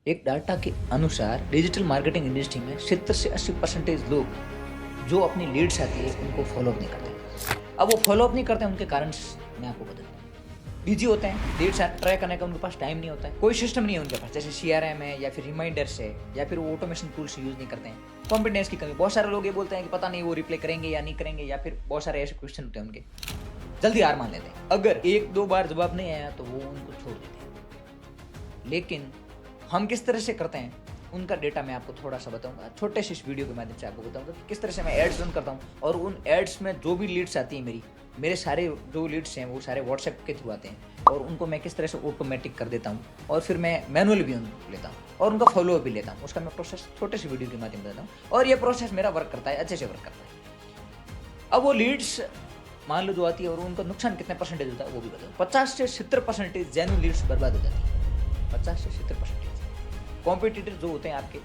एक डाटा के अनुसार डिजिटल मार्केटिंग इंडस्ट्री में 70 से 80% लोग जो अपनी लीड्स आती है उनको फॉलोअप नहीं करते। अब वो फॉलोअप नहीं करते, उनके कारण मैं आपको बताता हूँ। बिजी होते हैं, लीड्स ट्राई करने का उनके पास टाइम नहीं होता है, कोई सिस्टम नहीं है उनके पास, जैसे CRM है या फिर रिमाइंडर्स है या फिर वो ऑटोमेशन टूल्स यूज़ नहीं करते हैं। कॉन्फिडेंस की कमी, बहुत सारे लोग ये बोलते हैं कि पता नहीं वो रिप्लाई करेंगे या नहीं करेंगे, या फिर बहुत सारे ऐसे क्वेश्चन होते हैं उनके, जल्दी हार मान लेते हैं। अगर 1-2 बार जवाब नहीं आया तो वो उनको छोड़ देते हैं। लेकिन हम किस तरह से करते हैं उनका डेटा मैं आपको थोड़ा सा बताऊंगा, छोटे से इस वीडियो के माध्यम से आपको बताऊंगा कि किस तरह से मैं एड्स रन करता हूँ, और उन एड्स में जो भी लीड्स आती है मेरे सारे जो लीड्स हैं वो सारे व्हाट्सएप के थ्रू आते हैं, और उनको मैं किस तरह से ऑटोमेटिक कर देता हूँ, और फिर मैं मैनुअल भी उनको लेता हूँ और उनका फॉलोअप भी लेता हूँ। उसका मैं प्रोसेस छोटे से वीडियो के माध्यम से बताता हूँ, और ये प्रोसेस मेरा वर्क करता है, अच्छे से वर्क करता है। अब वो लीड्स मान लो जो आती है और उनका नुकसान कितने परसेंटेज होता है वो भी बताओ। 50 से 70% जेन्युइन लीड्स बर्बाद हो जाती है। 50 से 70% कॉम्पिटिटर जो होते हैं आपके,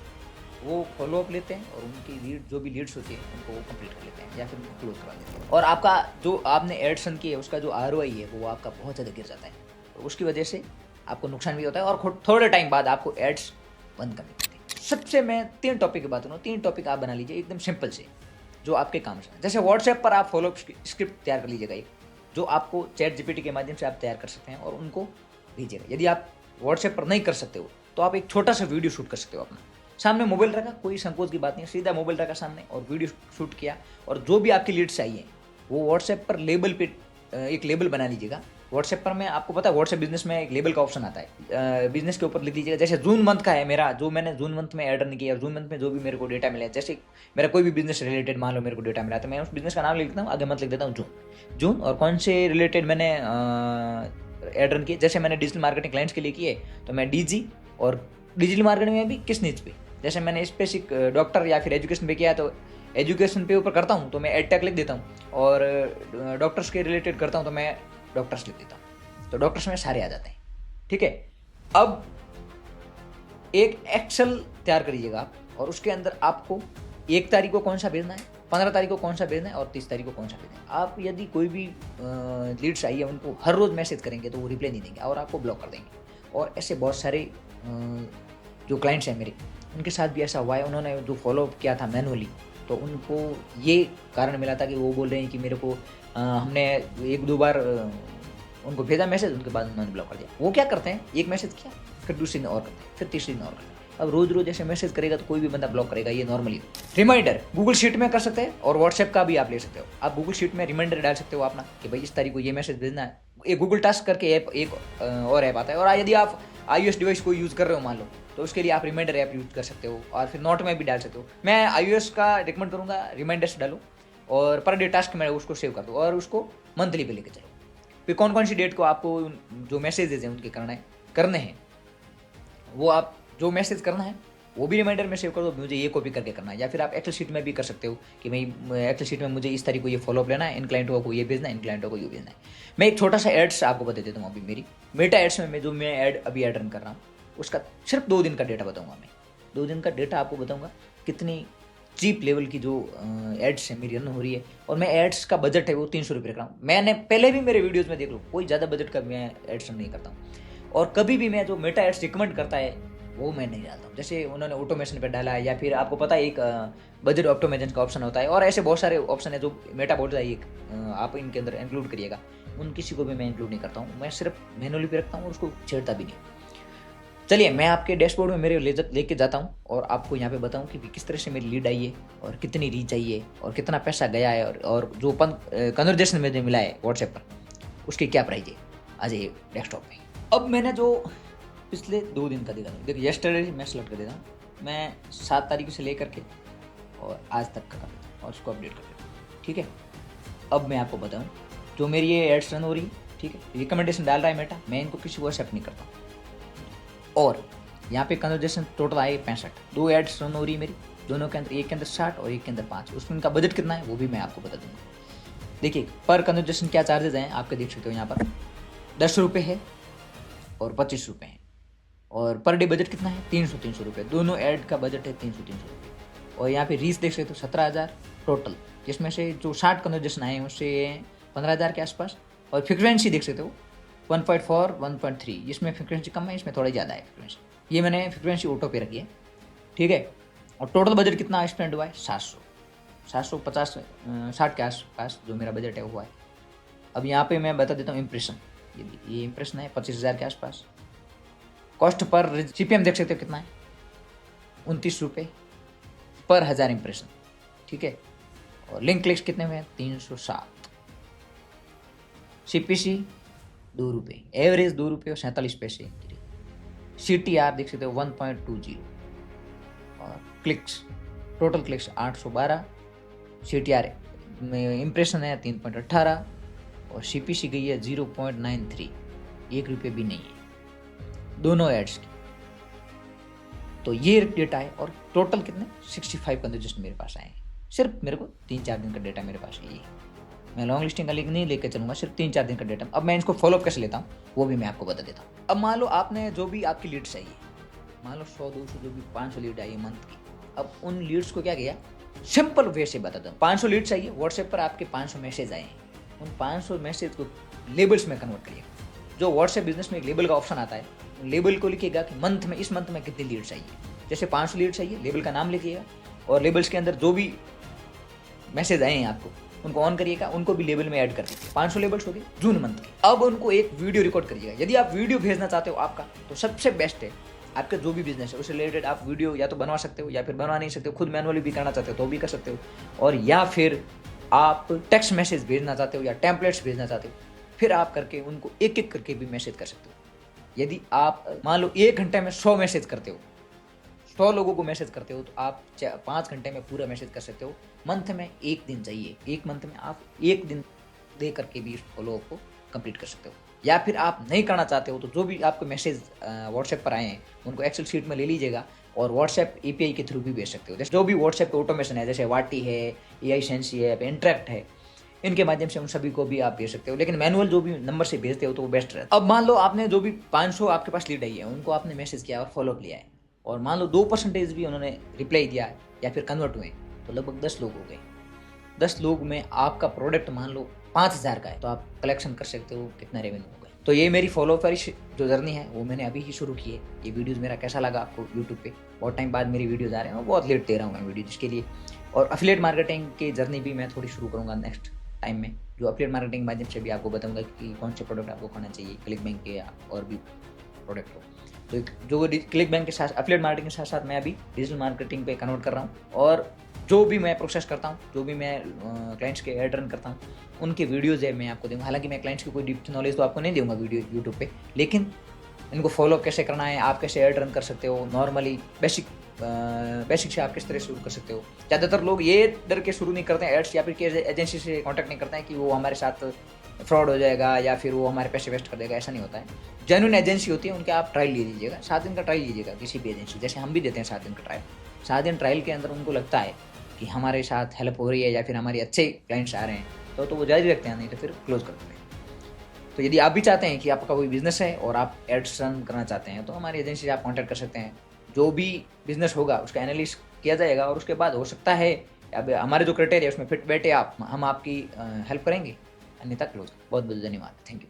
वो फॉलोअप लेते हैं और उनकी लीड जो भी लीड्स होती है उनको वो कंप्लीट कर लेते हैं या फिर उनको क्लोज करा देते हैं, और आपका जो आपने एड्स रन की है उसका जो ROI है वो आपका बहुत ज़्यादा गिर जाता है, और उसकी वजह से आपको नुकसान भी होता है और थोड़े टाइम बाद आपको एड्स बंद करनी पड़ती है। सबसे मैं 3 टॉपिक की बात करूँ, 3 टॉपिक आप बना लीजिए एकदम सिंपल से, जो आपके काम से। जैसे व्हाट्सएप पर आप फॉलोअप स्क्रिप्ट तैयार कर लीजिएगा एक, जो आपको ChatGPT के माध्यम से आप तैयार कर सकते हैं और उनको भेजिएगा। यदि आप व्हाट्सएप पर नहीं कर सकते हो तो आप एक छोटा सा वीडियो शूट कर सकते हो अपना, सामने मोबाइल रखा, कोई संकोच की बात नहीं, सीधा मोबाइल रखा सामने और वीडियो शूट किया, और जो भी आपकी लीड्स चाहिए वो व्हाट्सएप पर लेबल पे एक लेबल बना लीजिएगा। व्हाट्सएप पर मैं आपको पता है व्हाट्सएप बिजनेस में एक लेबल का ऑप्शन आता है, बिजनेस के ऊपर लिख लीजिएगा। जैसे जून मंथ का है मेरा, जो मैंने जून मंथ में एड नहीं किया, जून मंथ में जो भी मेरे को डेटा मिला है, जैसे मेरा कोई भी बिजनेस रिलेटेड मान लो मेरे को डेटा मिला तो मैं उस बिजनेस का नाम लिख देता हूँ, आगे मंथ लिख देता हूँ जून, और कौन से रिलेटेड मैंने एड रन किए। जैसे मैंने डिजिटल मार्केटिंग क्लाइंट्स के लिए किए तो मैं DG, और डिजिटल मार्केटिंग में भी किस नीच पे, जैसे मैंने स्पेसिफिक डॉक्टर या फिर एजुकेशन पे किया तो एजुकेशन पे ऊपर करता हूँ तो मैं एडटेक लिख देता हूँ, और डॉक्टर्स के रिलेटेड करता हूँ तो मैं डॉक्टर्स लिख देता हूँ, तो डॉक्टर्स में सारे आ जाते हैं। ठीक है, अब एक एक्सेल तैयार करिएगा आप, और उसके अंदर आपको 1 तारीख को कौन सा भेजना है, 15 तारीख को कौन सा भेजना है और 30 तारीख को कौन सा भेजना है। आप यदि कोई भी लीड्स आई है उनको हर रोज़ मैसेज करेंगे तो वो रिप्लाई नहीं देंगे और आपको ब्लॉक कर देंगे, और ऐसे बहुत सारे जो क्लाइंट्स हैं मेरे, उनके साथ भी ऐसा हुआ है। उन्होंने जो फॉलोअप किया था मैनुअली तो उनको ये कारण मिला था कि वो बोल रहे हैं कि मेरे को हमने 1-2 बार उनको भेजा मैसेज, उनके बाद उन्होंने ब्लॉक कर दिया। वो क्या करते हैं, एक मैसेज किया फिर दूसरी दिन और करते हैं, फिर तीसरी दिन और करते हैं। अब रोज रोज ऐसे मैसेज करेगा तो कोई भी बंदा ब्लॉक करेगा, ये नॉर्मली। रिमाइंडर गूगल शीट में कर सकते हैं और व्हाट्सएप का भी आप ले सकते हो। आप गूगल शीट में रिमाइंडर डाल सकते हो अपना कि भाई इस तारीख को ये मैसेज भेजना है। एक गूगल टास्क करके ऐप एक और ऐप आता है, और यदि आप iOS डिवाइस को यूज़ कर रहे हो मान लो तो उसके लिए आप रिमाइंडर ऐप यूज़ कर सकते हो, और फिर नोट में भी डाल सकते हो। मैं iOS का रिकमेंड करूँगा, रिमाइंडर्स डालो और पर डे टास्क में उसको सेव कर दो और उसको मंथली पे लेके चलो। फिर कौन कौन सी डेट को आपको जो मैसेजेस हैं उनके करने हैं वो आप जो मैसेज करना है वो भी रिमाइंडर में सेव कर दो, मुझे ये कॉपी करके करना है। या फिर आप एक्सेल शीट में भी कर सकते हो कि भाई एक्सेल शीट में मुझे इस तारीख को ये फॉलोअप लेना है, इन क्लाइंटों को ये भेजना है, इन क्लाइंटों को ये भेजना है। मैं एक छोटा सा एड्स आपको बता देता हूँ। अभी मेरी मेटा एड्स में जो मैं एड रन कर रहा हूँ उसका सिर्फ 2 दिन का डेटा बताऊँगा मैं। 2 दिन का डेटा आपको बताऊँगा कितनी चीप लेवल की जो एड्स है मेरी रन हो रही है, और मैं एड्स का बजट है वो 300 रुपये रख रहा हूँ। मैंने पहले भी मेरे वीडियोज़ में देख लो, कोई ज़्यादा बजट का मैं एड्स रन नहीं करता हूँ, और कभी भी मैं जो मेटा एड्स रिकमेंड करता है वो मैं नहीं डालता हूँ। जैसे उन्होंने ऑटोमेशन पे डाला है, या फिर आपको पता है एक बजट ऑप्टिमाइजेशन का ऑप्शन होता है, और ऐसे बहुत सारे ऑप्शन है जो मेटा बोलता है आप इनके अंदर इंक्लूड करिएगा। उन किसी को भी मैं इंक्लूड नहीं करता हूँ, मैं सिर्फ मैनुअली पे रखता हूँ और उसको छेड़ता भी नहीं। चलिए मैं आपके डैशबोर्ड में मेरे लेके जाता हूँ और आपको यहाँ पे बताऊँ कि किस तरह से मेरी लीड आई है और कितनी रीच आई है और कितना पैसा गया है, और जो कन्वर्जेशन में मिला है व्हाट्सएप पर उसकी क्या प्राइस है। आ जाइए डेस्कटॉप में। अब मैंने जो पिछले 2 दिन का देखिए यस्टरडे मैं सेलेक्ट कर देता हूँ, मैं 7 तारीख से लेकर के और आज तक का कर देता हूँ और उसको अपडेट कर देता हूँ। ठीक है, अब मैं आपको बताऊँ जो मेरी ये एड्स रन हो रही है, ठीक है, रिकमेंडेशन डाल रहा है मेटा, मैं इनको किसी को एक्सेप्ट नहीं करता हूँ। और यहाँ पे कन्वर्जेशन टोटल आए 65, 2 एड्स रन हो रही है मेरी, दोनों के अंदर, एक के अंदर 60 और एक के अंदर 5। उसमें इनका बजट कितना है वो भी मैं आपको बता दूँगा। देखिए पर कन्वर्जेशन क्या चार्जेस हैं आपके देख सकते हो यहाँ पर, 10 रुपये है और 25 रुपये है, और पर डे बजट कितना है 300 रुपये। दोनों ऐड का बजट है 300 रुपये। और यहाँ पे रीच देख सकते हो 17,000 टोटल, जिसमें से जो 60 कन्वर्जेशन आए हैं उससे 15,000 के आसपास। और फ्रिक्वेंसी देख सकते हो 1.4 1.3, जिसमें फ्रिक्वेंसी कम है, इसमें थोड़ा ज़्यादा है फ्रिक्वेंसी। ये मैंने फ्रीक्वेंसी ऑटो पे रखी है, ठीक है। और टोटल बजट कितना स्पेंड हुआ है? 750 60 के आसपास जो मेरा बजट है वो है। अब यहाँ पे मैं बता देता हूँ इम्प्रेशन, ये इम्प्रेशन है 25,000 के आसपास। कॉस्ट पर CPM देख सकते हो कितना है, 29 रुपये पर 1000 इम्प्रेशन, ठीक है। और लिंक क्लिक्स कितने हुए हैं? 307। CPC 2 रुपये, एवरेज 2 रुपये और 47 पैसे। CTR देख सकते हो 1.20। और क्लिक्स, टोटल क्लिक्स 812। CTR में इम्प्रेशन है 3.18 और CPC गई है 0.93, 1 रुपये भी नहीं है दोनों एड्स की। तो ये डेटा है। और टोटल कितने 65 कन्वर्जेशन मेरे पास आए हैं। सिर्फ मेरे को 3-4 दिन का डेटा मेरे पास है। ये मैं लॉन्ग लिस्टिंग का लिंक नहीं लेकर चलूँगा, सिर्फ 3-4 दिन का डेटा। अब मैं इसको फॉलोअप कैसे लेता हूँ वो भी मैं आपको बता देता हूँ। अब मान लो आपने जो भी आपकी लीड चाहिए, मान लो 100-200 जो भी 500 लीड आई है मंथ की, अब उन लीड्स को क्या किया, सिंपल वे से बता दूँ। 500 लीड चाहिए, व्हाट्सएप पर आपके 500 मैसेज आए हैं, उन 500 मैसेज को लेबल्स में कन्वर्ट करिए। जो व्हाट्सएप बिजनेस में एक लेबल का ऑप्शन आता है, लेबल को लिखिएगा कि मंथ में, इस मंथ में कितनी लीड चाहिए। जैसे 500 लीड चाहिए, लेबल का नाम लिखिएगा और लेबल्स के अंदर जो भी मैसेज आए हैं आपको उनको ऑन करिएगा, उनको भी लेबल में ऐड कर दीजिए। 500 लेबल्स हो गए जून मंथ के। अब उनको एक वीडियो रिकॉर्ड करिएगा। यदि आप वीडियो भेजना चाहते हो आपका, तो सबसे बेस्ट है आपका जो भी बिजनेस है उससे रिलेटेड आप वीडियो या तो बनवा सकते हो, या फिर बनवा नहीं सकते हो, खुद मैनुअली भी करना चाहते हो तो भी कर सकते हो, और या फिर आप टेक्स्ट मैसेज भेजना चाहते हो या टेम्पलेट्स भेजना चाहते हो, फिर आप करके उनको एक एक करके भी मैसेज कर सकते हो। यदि आप मान लो 1 घंटे में 100 मैसेज करते हो, 100 लोगों को मैसेज करते हो, तो आप 5 घंटे में पूरा मैसेज कर सकते हो। मंथ में 1 दिन चाहिए, एक मंथ में आप 1 दिन दे करके भी इस फॉलोअप को कंप्लीट कर सकते हो। या फिर आप नहीं करना चाहते हो तो जो भी आपको मैसेज व्हाट्सएप पर आए हैं उनको एक्सेल शीट में ले लीजिएगा और व्हाट्सएप API के थ्रू भी भेज सकते हो। जैसे जो भी व्हाट्सएप पे ऑटोमेशन है, जैसे वाटी है, AI सेंसी है, इंटरेक्ट है, इनके माध्यम से उन सभी को भी आप भेज सकते हो। लेकिन मैनुअल जो भी नंबर से भेजते हो तो वो बेस्ट रहता है। अब मान लो आपने जो भी 500 आपके पास लीड आई है उनको आपने मैसेज किया और फॉलोअप लिया है, और मान लो 2% भी उन्होंने रिप्लाई दिया है या फिर कन्वर्ट हुए, तो लगभग 10 लोग हो गए। 10 लोग में आपका प्रोडक्ट मान लो 5000 का है, तो आप कलेक्शन कर सकते हो कितना रेवेन्यू हो गए। तो ये मेरी फॉलोअप वाली जो जर्नी है वो मैंने अभी ही शुरू की है। ये वीडियोज़ मेरा कैसा लगा आपको यूट्यूब पे, बहुत टाइम बाद मेरी वीडियोज़ आ रहे हैं और बहुत लेट दे रहा हूँ मैं वीडियो जिसके लिए। और अफिलिएट मार्केटिंग की जर्नी भी मैं थोड़ी शुरू करूँगा नेक्स्ट टाइम में, जो अफिलिएट मार्केटिंग के माध्यम से भी आपको बताऊँगा कि कौन से प्रोडक्ट आपको खाना चाहिए, क्लिक बैंक के और भी प्रोडक्ट हो। तो जो क्लिक बैंक के साथ अफिलिएट मार्केटिंग के साथ साथ मैं अभी डिजिटल मार्केटिंग पे कन्वर्ट कर रहा हूँ, और जो भी मैं प्रोसेस करता हूँ, जो भी मैं क्लाइंट्स के ऐड रन करता हूँ, उनके वीडियोज़ है मैं आपको दूँगा। हालांकि मैं क्लाइंट्स की कोई डीप नॉलेज तो आपको नहीं दूंगा वीडियो यूट्यूब पे, लेकिन इनको फॉलोअप कैसे करना है, आप कैसे ऐड रन कर सकते हो, नॉर्मली बेसिक से आप किस तरह शुरू कर सकते हो। ज़्यादातर लोग ये डर के शुरू नहीं करते हैं एड्स, या फिर एजेंसी से कॉन्टैक्ट नहीं करते हैं कि वो हमारे साथ फ्रॉड हो जाएगा या फिर वो हमारे पैसे वेस्ट कर देगा। ऐसा नहीं होता है। जेन्युइन एजेंसी होती है, उनके आप ट्रायल ले लीजिएगा, 7 दिन का ट्रायल लीजिएगा किसी भी एजेंसी, जैसे हम भी देते हैं 7 दिन का ट्रायल। 7 दिन ट्रायल के अंदर उनको लगता है कि हमारे साथ हेल्प हो रही है या फिर हमारे अच्छे क्लाइंट्स आ रहे हैं तो वो जारी रखते हैं, नहीं तो फिर क्लोज कर देते हैं। तो यदि आप भी चाहते हैं कि आपका कोई बिजनेस है और आप एड्स रन करना चाहते हैं तो हमारी एजेंसी से आप कॉन्टैक्ट कर सकते हैं। जो भी बिजनेस होगा उसका एनालिसिस किया जाएगा और उसके बाद हो सकता है अब हमारे जो क्राइटेरिया उसमें फिट बैठे आप, हम आपकी हेल्प करेंगे, अन्यथा क्लोज। बहुत बहुत धन्यवाद, थैंक यू।